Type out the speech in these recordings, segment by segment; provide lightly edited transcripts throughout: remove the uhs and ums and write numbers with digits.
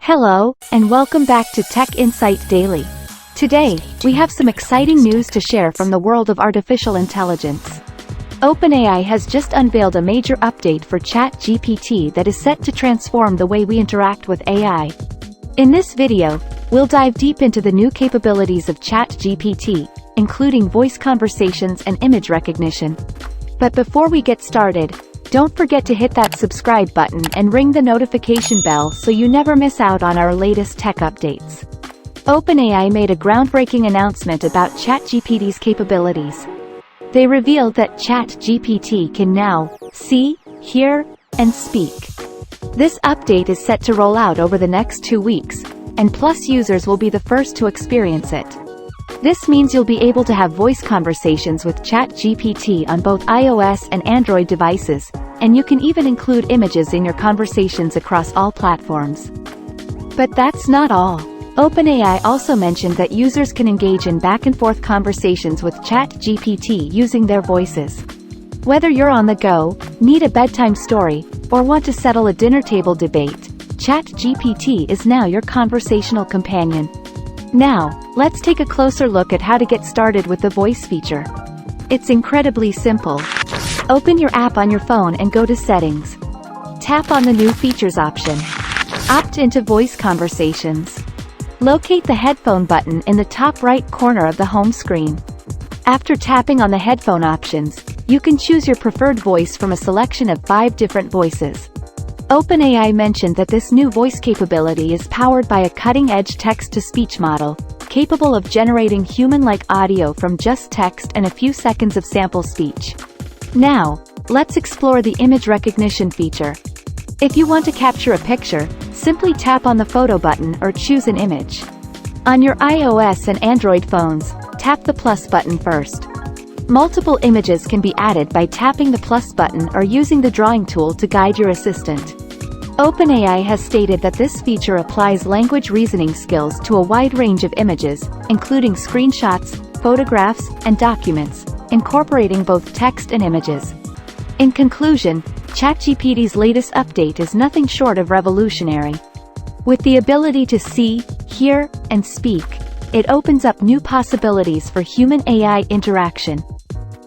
Hello, and welcome back to TechInsight Daily. Today, we have some exciting news to share from the world of artificial intelligence. OpenAI has just unveiled a major update for ChatGPT that is set to transform the way we interact with AI. In this video, we'll dive deep into the new capabilities of ChatGPT, including voice conversations and image recognition. But before we get started, don't forget to hit that subscribe button and ring the notification bell so you never miss out on our latest tech updates. OpenAI made a groundbreaking announcement about ChatGPT's capabilities. They revealed that ChatGPT can now see, hear, and speak. This update is set to roll out over the next 2 weeks, and Plus users will be the first to experience it. This means you'll be able to have voice conversations with ChatGPT on both iOS and Android devices, and you can even include images in your conversations across all platforms. But that's not all. OpenAI also mentioned that users can engage in back-and-forth conversations with ChatGPT using their voices. Whether you're on the go, need a bedtime story, or want to settle a dinner table debate, ChatGPT is now your conversational companion. Now, let's take a closer look at how to get started with the voice feature. It's incredibly simple. Open your app on your phone and go to Settings. Tap on the New Features option. Opt into Voice Conversations. Locate the headphone button in the top right corner of the home screen. After tapping on the headphone options, you can choose your preferred voice from a selection of 5 different voices. OpenAI mentioned that this new voice capability is powered by a cutting-edge text-to-speech model, capable of generating human-like audio from just text and a few seconds of sample speech. Now, let's explore the image recognition feature. If you want to capture a picture, simply tap on the photo button or choose an image. On your iOS and Android phones, tap the plus button first. Multiple images can be added by tapping the plus button or using the drawing tool to guide your assistant. OpenAI has stated that this feature applies language reasoning skills to a wide range of images, including screenshots, photographs, and documents, incorporating both text and images. In conclusion, ChatGPT's latest update is nothing short of revolutionary. With the ability to see, hear, and speak, it opens up new possibilities for human-AI interaction.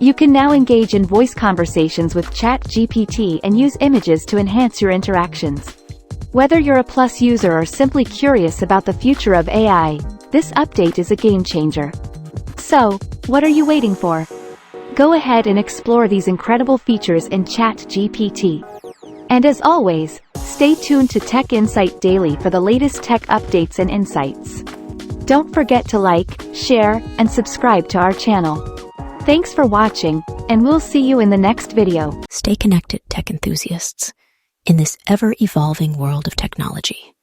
You can now engage in voice conversations with ChatGPT and use images to enhance your interactions. Whether you're a Plus user or simply curious about the future of AI, this update is a game-changer. So, what are you waiting for? Go ahead and explore these incredible features in ChatGPT. And as always, stay tuned to TechInsight Daily for the latest tech updates and insights. Don't forget to like, share, and subscribe to our channel. Thanks for watching, and we'll see you in the next video. Stay connected, tech enthusiasts, in this ever-evolving world of technology.